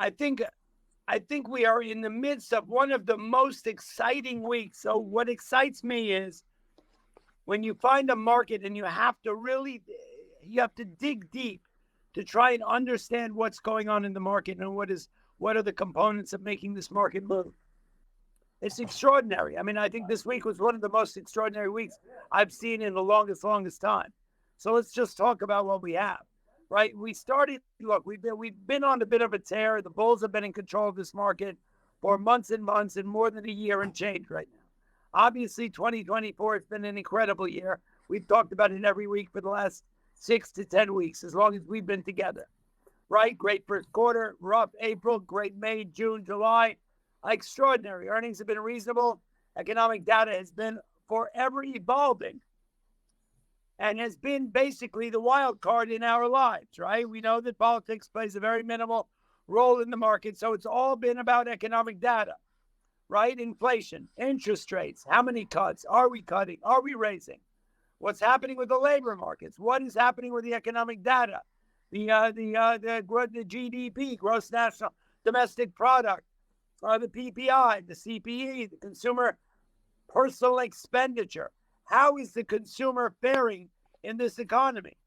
I think I think we are in the midst of one of the most exciting weeks. So what excites me is when you find a market and you have to dig deep to try and understand what's going on in the market and what are the components of making this market move. It's extraordinary. I mean, I think this week was one of the most extraordinary weeks I've seen in the longest time. So let's just talk about what we have, right? Look, we've been on a bit of a tear. The bulls have been in control of this market for months and months and more than a year and change right now. Obviously, 2024 has been an incredible year. We've talked about it every week for the last 6 to 10 weeks, as long as we've been together, right? Great first quarter, rough April, great May, June, July. Extraordinary. Earnings have been reasonable. Economic data has been forever evolving and has been basically the wild card in our lives, right? We know that politics plays a very minimal role in the market, so it's all been about economic data, right? Inflation, interest rates, how many cuts? Are we cutting? Are we raising? What's happening with the labor markets? What is happening with the economic data? The GDP, gross national domestic product, the PPI, the CPE, the consumer personal expenditure. How is the consumer faring in this economy?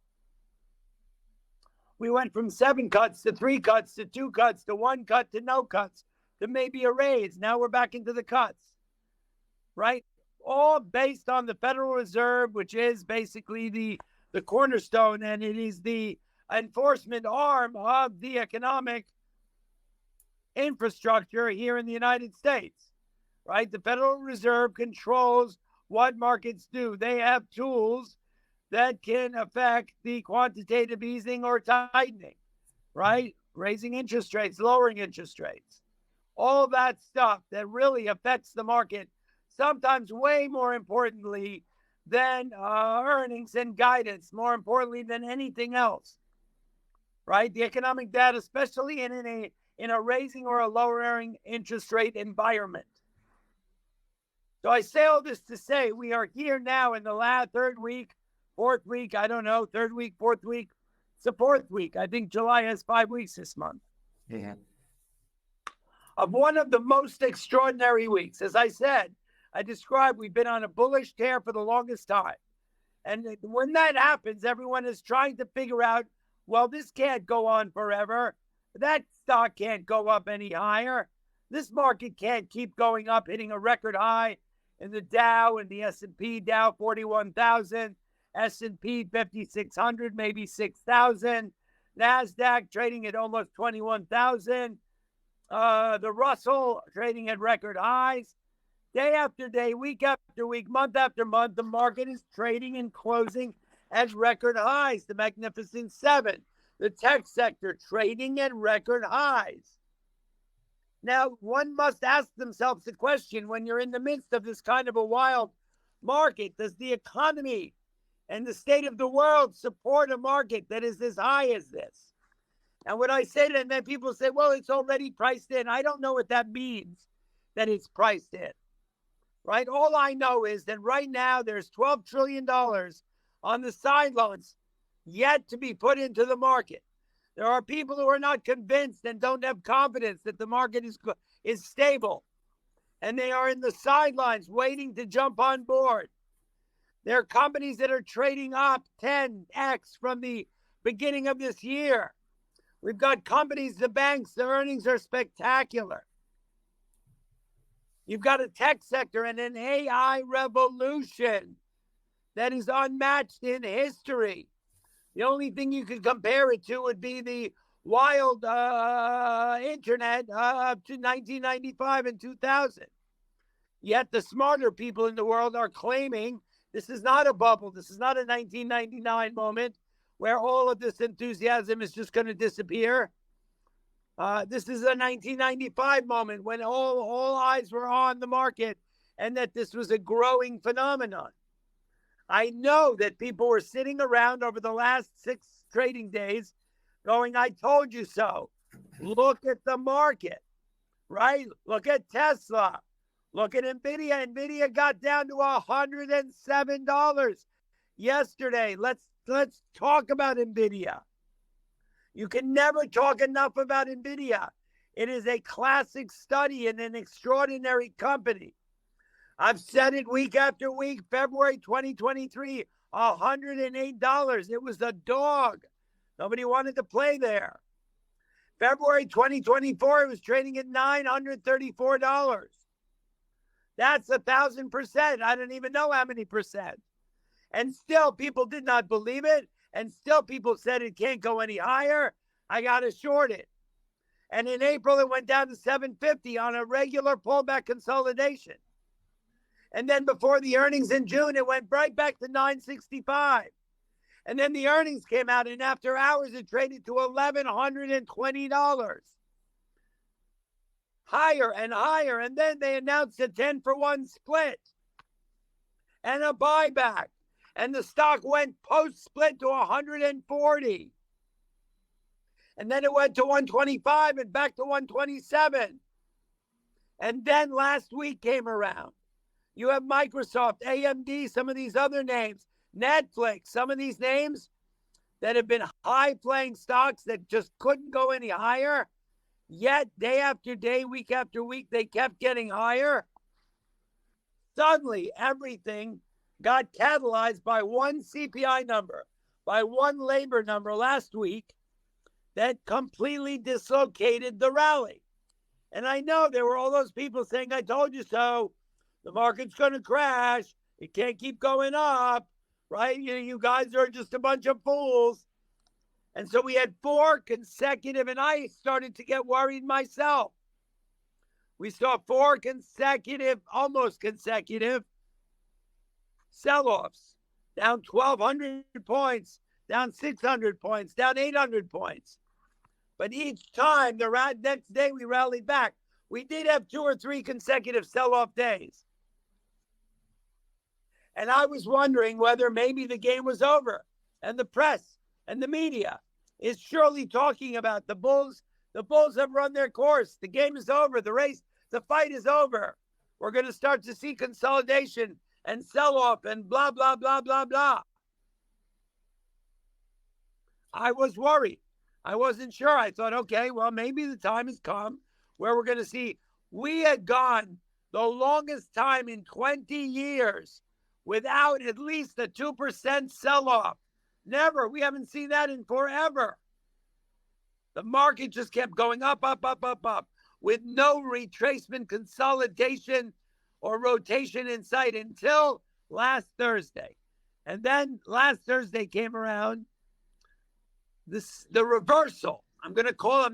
We went from 7 cuts to 3 cuts to 2 cuts to 1 cut to no cuts to maybe a raise. Now we're back into the cuts, right? All based on the Federal Reserve, which is basically the cornerstone, and it is the enforcement arm of the economic infrastructure here in the United States, right? The Federal Reserve controls what markets do. They have tools that can affect the quantitative easing or tightening, right? Raising interest rates, lowering interest rates. All that stuff that really affects the market, sometimes way more importantly than earnings and guidance, more importantly than anything else, right? The economic data, especially in a raising or a lowering interest rate environment. So I say all this to say we are here now in the last third week, fourth week, I don't know, third week, fourth week. It's the fourth week. I think July has 5 weeks this month. Yeah. Of one of the most extraordinary weeks. As I said, I described we've been on a bullish tear for the longest time. And when that happens, everyone is trying to figure out, well, this can't go on forever. That stock can't go up any higher. This market can't keep going up, hitting a record high in the Dow and the S&P. Dow 41,000, S&P 5,600, maybe 6,000. NASDAQ trading at almost 21,000. The Russell trading at record highs. Day after day, week after week, month after month, the market is trading and closing at record highs. The Magnificent Seven, the tech sector trading at record highs. Now, one must ask themselves the question, when you're in the midst of this kind of a wild market, does the economy and the state of the world support a market that is as high as this? And when I say that, and then people say, well, it's already priced in. I don't know what that means, that it's priced in, right? All I know is that right now there's $12 trillion on the sidelines yet to be put into the market. There are people who are not convinced and don't have confidence that the market is stable. And they are in the sidelines waiting to jump on board. There are companies that are trading up 10x from the beginning of this year. We've got companies, the banks, the earnings are spectacular. You've got a tech sector and an AI revolution that is unmatched in history. The only thing you could compare it to would be the wild internet up to 1995 and 2000. Yet the smarter people in the world are claiming this is not a bubble. This is not a 1999 moment where all of this enthusiasm is just going to disappear. This is a 1995 moment when all eyes were on the market and that this was a growing phenomenon. I know that people were sitting around over the last 6 trading days going, I told you so. Look at the market, right? Look at Tesla. Look at NVIDIA. NVIDIA got down to $107 yesterday. Let's talk about NVIDIA. You can never talk enough about NVIDIA. It is a classic study in an extraordinary company. I've said it week after week. February 2023, $108. It was a dog. Nobody wanted to play there. February 2024, it was trading at $934. That's 1,000%. I don't even know how many percent. And still, people did not believe it. And still, people said it can't go any higher. I got to short it. And in April, it went down to 750 on a regular pullback consolidation. And then before the earnings in June, it went right back to 965. And then the earnings came out, and after hours, it traded to $1,120. Higher and higher. And then they announced a 10-for-1 split and a buyback. And the stock went post-split to 140. And then it went to 125 and back to 127. And then last week came around. You have Microsoft, AMD, some of these other names, Netflix, some of these names that have been high-flying stocks that just couldn't go any higher. Yet, day after day, week after week, they kept getting higher. Suddenly, everything got catalyzed by one CPI number, by one labor number last week that completely dislocated the rally. And I know there were all those people saying, I told you so. The market's going to crash. It can't keep going up, right? You guys are just a bunch of fools. And so we had 4 consecutive, and I started to get worried myself. We saw 4 consecutive, almost consecutive sell-offs, down 1,200 points, down 600 points, down 800 points. But each time, the next day, we rallied back. We did have 2 or 3 consecutive sell-off days. And I was wondering whether maybe the game was over. And the press and the media is surely talking about the Bulls. The Bulls have run their course. The game is over. The race, the fight is over. We're going to start to see consolidation and sell-off and blah, blah, blah, blah, blah. I was worried. I wasn't sure. I thought, okay, well, maybe the time has come where we're going to see. We had gone the longest time in 20 years without at least a 2% sell-off. Never. We haven't seen that in forever. The market just kept going up, up, up, up, up, with no retracement, consolidation, or rotation in sight until last Thursday. And then last Thursday came around, the reversal. I'm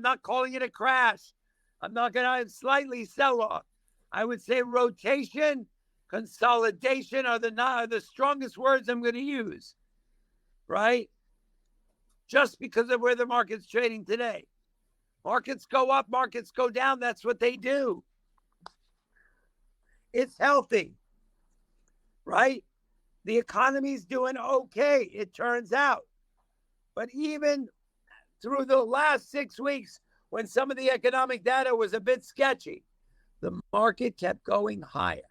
not calling it a crash. I'm not going to slightly sell off. I would say rotation, consolidation are the strongest words I'm going to use, right? Just because of where the market's trading today. Markets go up, markets go down. That's what they do. It's healthy, right? The economy's doing okay, it turns out. But even through the last 6 weeks, when some of the economic data was a bit sketchy, the market kept going higher.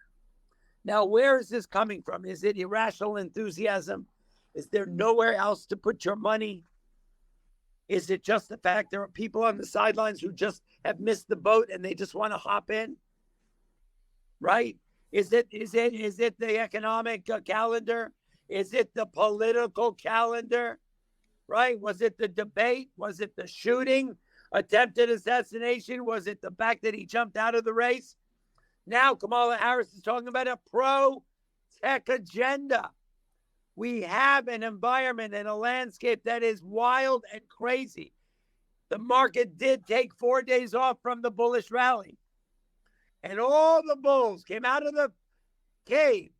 Now, where is this coming from? Is it irrational enthusiasm? Is there nowhere else to put your money? Is it just the fact there are people on the sidelines who just have missed the boat and they just want to hop in? Right? Is it the economic calendar? Is it the political calendar? Right? Was it the debate? Was it the shooting? Attempted assassination? Was it the fact that he jumped out of the race? Now Kamala Harris is talking about a pro-tech agenda. We have an environment and a landscape that is wild and crazy. The market did take 4 days off from the bullish rally. And all the bulls came out of the cave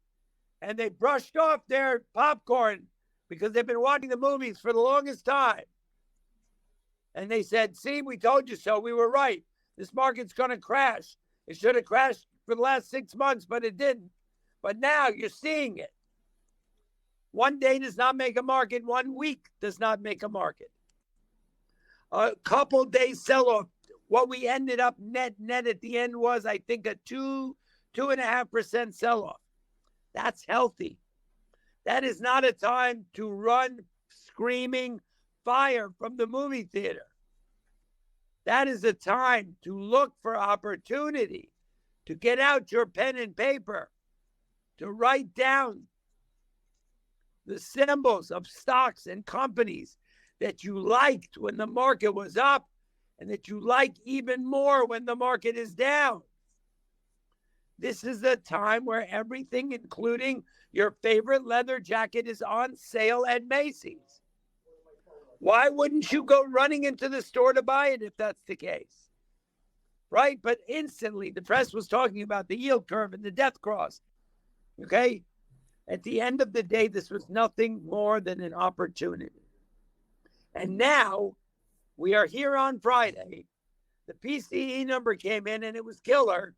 and they brushed off their popcorn because they've been watching the movies for the longest time. And they said, see, we told you so. We were right. This market's going to crash. It should have crashed for the last 6 months, but it didn't. But now you're seeing it. 1 day does not make a market. 1 week does not make a market. A couple days sell-off. What we ended up net at the end was, I think, a 2.5% sell-off. That's healthy. That is not a time to run screaming fire from the movie theater. That is a time to look for opportunity, to get out your pen and paper, to write down the symbols of stocks and companies that you liked when the market was up and that you like even more when the market is down. This is the time where everything, including your favorite leather jacket, is on sale at Macy's. Why wouldn't you go running into the store to buy it if that's the case? Right? But instantly, the press was talking about the yield curve and the death cross. Okay? At the end of the day, this was nothing more than an opportunity. And now we are here on Friday. The PCE number came in and it was killer.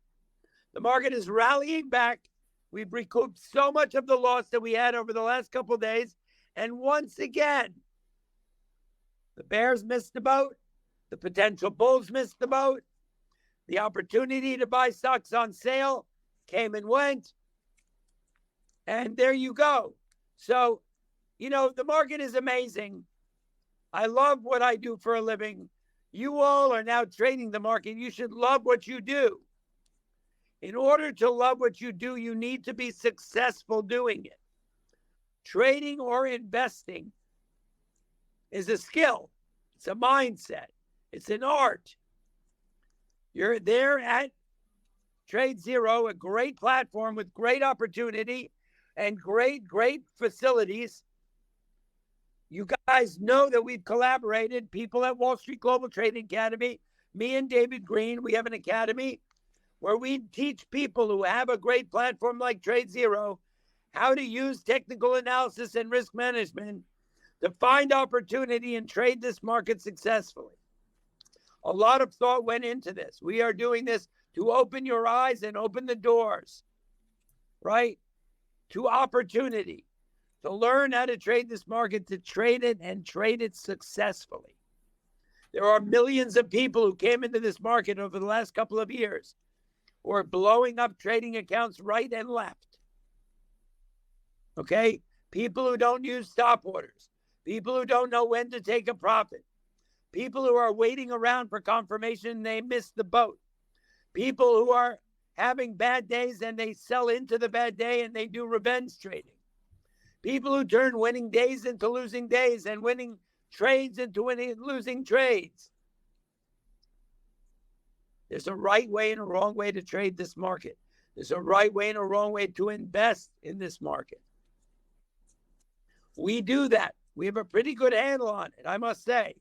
The market is rallying back. We've recouped so much of the loss that we had over the last couple of days. And once again, the bears missed the boat. The potential bulls missed the boat. The opportunity to buy stocks on sale came and went. And there you go. So, the market is amazing. I love what I do for a living. You all are now trading the market. You should love what you do. In order to love what you do, you need to be successful doing it. Trading or investing is a skill. It's a mindset. It's an art. You're there at TradeZero, a great platform with great opportunity and great facilities. You guys know that we've collaborated. People at Wall Street Global Trading Academy, me and David Green, we have an academy where we teach people who have a great platform like TradeZero how to use technical analysis and risk management to find opportunity and trade this market successfully. A lot of thought went into this. We are doing this to open your eyes and open the doors, right, to opportunity, to learn how to trade this market, to trade it and trade it successfully. There are millions of people who came into this market over the last couple of years who are blowing up trading accounts right and left. Okay? People who don't use stop orders. People who don't know when to take a profit. People who are waiting around for confirmation and they miss the boat. People who are having bad days and they sell into the bad day and they do revenge trading. People who turn winning days into losing days and winning trades into losing trades. There's a right way and a wrong way to trade this market. There's a right way and a wrong way to invest in this market. We do that. We have a pretty good handle on it, I must say.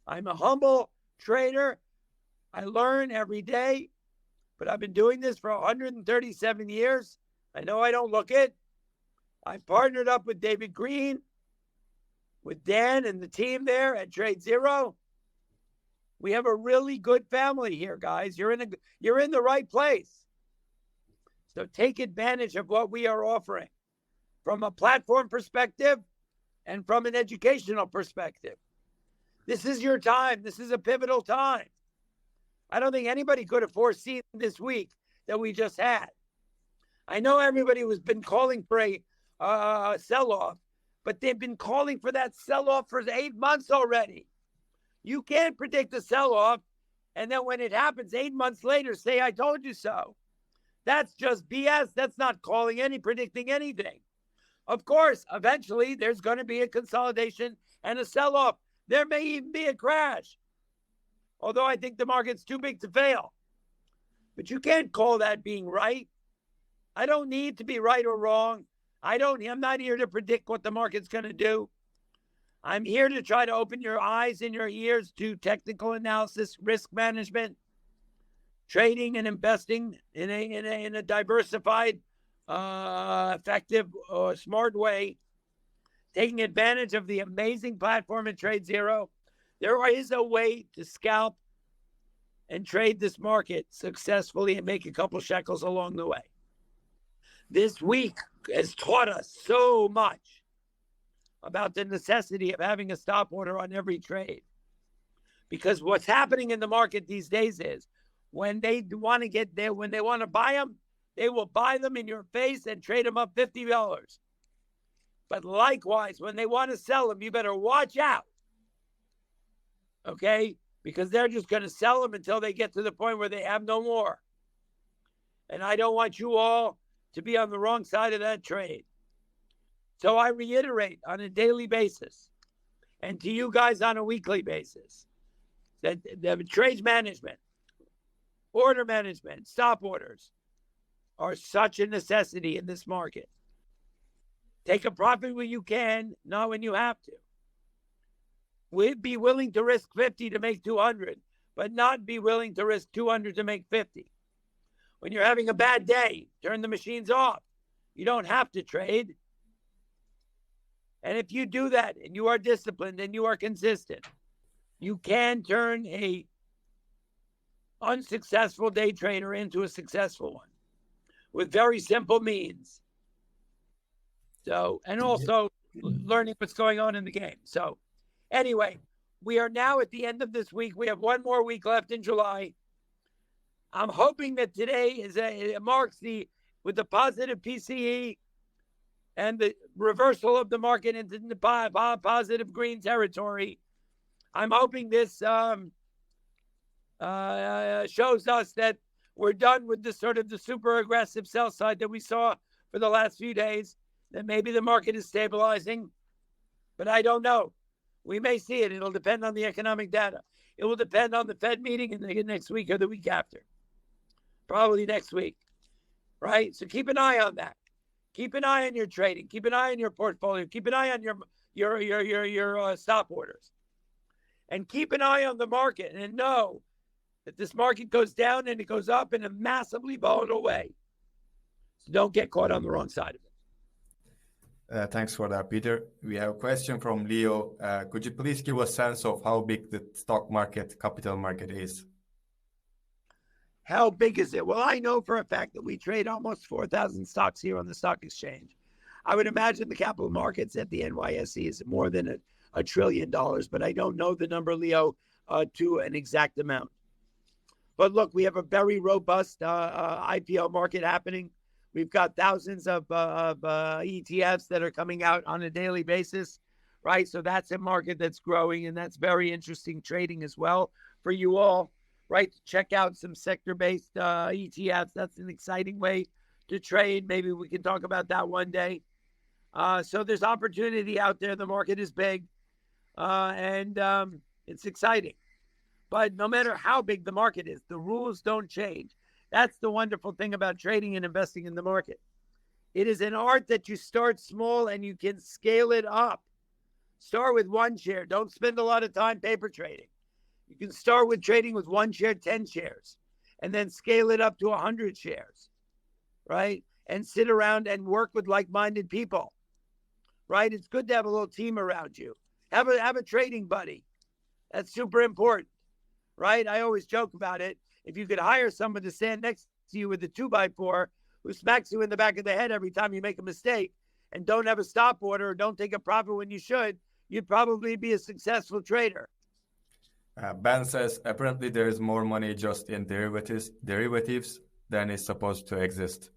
I'm a humble trader. I learn every day, but I've been doing this for 137 years. I know I don't look it. I've partnered up with David Green, with Dan and the team there at TradeZero. We have a really good family here, guys. You're in the right place. So take advantage of what we are offering from a platform perspective and from an educational perspective. This is your time. This is a pivotal time. I don't think anybody could have foreseen this week that we just had. I know everybody has been calling for a sell-off, but they've been calling for that sell-off for 8 months already. You can't predict a sell-off, and then when it happens 8 months later, say, I told you so. That's just BS. That's not predicting anything. Of course, eventually, there's going to be a consolidation and a sell-off. There may even be a crash, although I think the market's too big to fail. But you can't call that being right. I don't need to be right or wrong. I'm not here to predict what the market's going to do. I'm here to try to open your eyes and your ears to technical analysis, risk management, trading and investing in a diversified, effective, smart way, taking advantage of the amazing platform at TradeZero. There is a way to scalp and trade this market successfully and make a couple shekels along the way. This week has taught us so much about the necessity of having a stop order on every trade. Because what's happening in the market these days is when they want to get there, when they want to buy them, they will buy them in your face and trade them up $50. But likewise, when they want to sell them, you better watch out. Okay? because they're just going to sell them until they get to the point where they have no more. And I don't want you all to be on the wrong side of that trade. So I reiterate on a daily basis and to you guys on a weekly basis that the trade management, order management, stop orders are such a necessity in this market. Take a profit when you can, not when you have to. We'd be willing to risk 50 to make 200, but not be willing to risk 200 to make 50. When you're having a bad day, turn the machines off. You don't have to trade. And if you do that and you are disciplined and you are consistent, you can turn a unsuccessful day trader into a successful one with very simple means. So, and also learning what's going on in the game. So anyway, we are now at the end of this week. We have one more week left in July. I'm hoping that today it marks with the positive PCE and the reversal of the market into the positive green territory. I'm hoping this shows us that we're done with the sort of the super aggressive sell side that we saw for the last few days, that maybe the market is stabilizing, but I don't know. We may see it. It'll depend on the economic data. It will depend on the Fed meeting in the next week or the week after. Probably next week, right? So keep an eye on that. Keep an eye on your trading. Keep an eye on your portfolio. Keep an eye on your stop orders. And keep an eye on the market and know that this market goes down and it goes up in a massively volatile way. So don't get caught on the wrong side of it. Thanks for that, Peter. We have a question from Leo. Could you please give a sense of how big the stock market, capital market is? How big is it? Well, I know for a fact that we trade almost 4,000 stocks here on the stock exchange. I would imagine the capital markets at the NYSE is more than $1 trillion, but I don't know the number, Leo, to an exact amount. But look, we have a very robust IPO market happening. We've got thousands of ETFs that are coming out on a daily basis, right? So that's a market that's growing, and that's very interesting trading as well for you all, right? Check out some sector-based ETFs. That's an exciting way to trade. Maybe we can talk about that one day. So there's opportunity out there. The market is big, and it's exciting. But no matter how big the market is, the rules don't change. That's the wonderful thing about trading and investing in the market. It is an art that you start small and you can scale it up. Start with one share. Don't spend a lot of time paper trading. You can start with trading with one share, 10 shares, and then scale it up to 100 shares, right? And sit around and work with like-minded people, right? It's good to have a little team around you. Have a trading buddy. That's super important, right? I always joke about it. If you could hire someone to stand next to you with a 2x4 who smacks you in the back of the head every time you make a mistake and don't have a stop order or don't take a profit when you should, you'd probably be a successful trader. Ben says, apparently there is more money just in derivatives than is supposed to exist.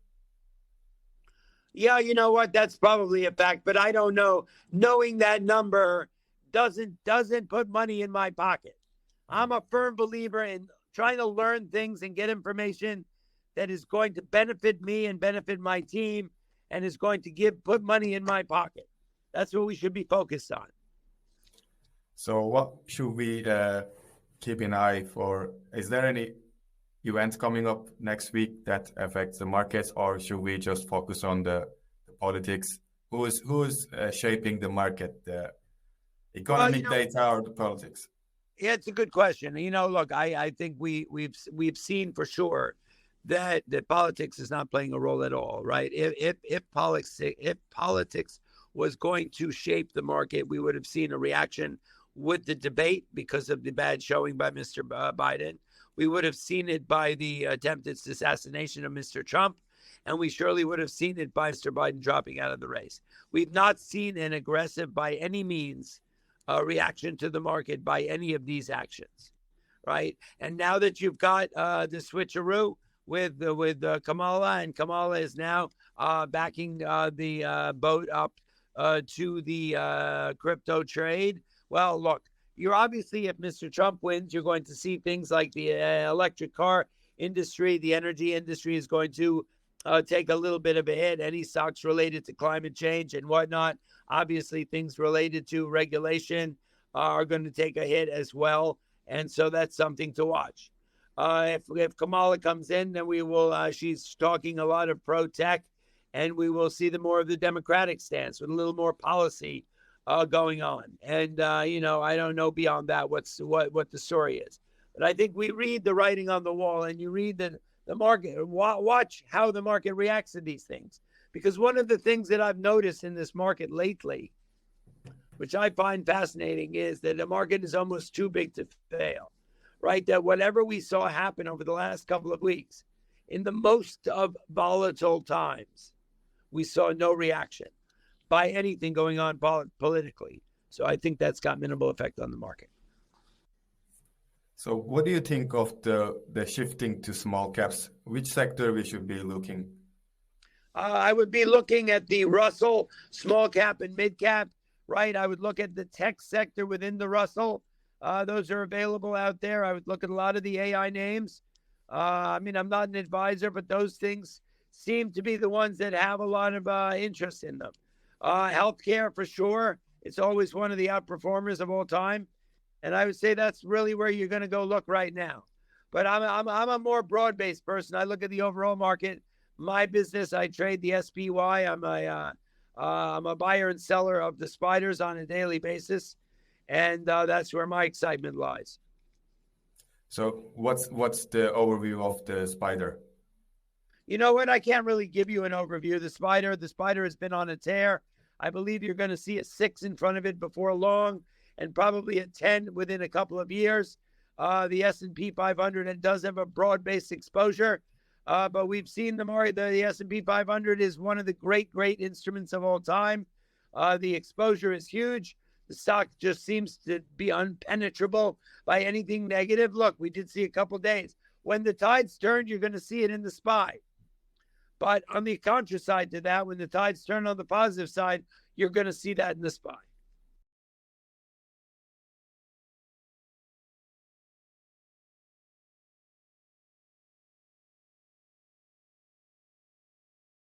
Yeah, you know what? That's probably a fact, but I don't know. Knowing that number doesn't put money in my pocket. I'm a firm believer in trying to learn things and get information that is going to benefit me and benefit my team and is going to put money in my pocket. That's what we should be focused on. So what should we keep an eye for? Is there any event coming up next week that affects the markets, or should we just focus on the politics? Who's shaping the market, the economic data or the politics? Yeah, it's a good question. You know, look, I think we've seen for sure that politics is not playing a role at all, right? If politics was going to shape the market, we would have seen a reaction with the debate because of the bad showing by Mr. Biden. We would have seen it by the attempted assassination of Mr. Trump, and we surely would have seen it by Mr. Biden dropping out of the race. We've not seen an aggressive, by any means, reaction to the market by any of these actions, right? And now that you've got the switcheroo with Kamala, and Kamala is now backing the boat up to the crypto trade. Well, look, you're obviously, if Mr. Trump wins, you're going to see things like the electric car industry, the energy industry is going to take a little bit of a hit. Any stocks related to climate change and whatnot, obviously things related to regulation are going to take a hit as well. And so that's something to watch. If Kamala comes in, then we will, she's talking a lot of pro-tech, and we will see the more of the Democratic stance with a little more policy going on. And, I don't know beyond that what the story is. But I think we read the writing on the wall, and you read the market, watch how the market reacts to these things. Because one of the things that I've noticed in this market lately, which I find fascinating, is that the market is almost too big to fail, right? That whatever we saw happen over the last couple of weeks, in the most of volatile times, we saw no reaction by anything going on politically. So I think that's got minimal effect on the market. So what do you think of the shifting to small caps? Which sector we should be looking? I would be looking at the Russell small cap and mid cap, right? I would look at the tech sector within the Russell. Those are available out there. I would look at a lot of the AI names. I'm not an advisor, but those things seem to be the ones that have a lot of interest in them. Healthcare, for sure. It's always one of the outperformers of all time. And I would say that's really where you're going to go look right now. But I'm a more broad-based person. I look at the overall market. My business, I trade the SPY. I'm a buyer and seller of the spiders on a daily basis. And that's where my excitement lies. So what's the overview of the spider? You know what? I can't really give you an overview. The spider has been on a tear. I believe you're going to see a 6 in front of it before long, and probably a 10 within a couple of years. The S&P 500 does have a broad-based exposure, but we've seen the S&P 500 is one of the great instruments of all time. The exposure is huge. The stock just seems to be unpenetrable by anything negative. Look, we did see a couple of days. When the tides turn, you're going to see it in the SPY. But on the contra side to that, when the tides turn on the positive side, you're going to see that in the SPY.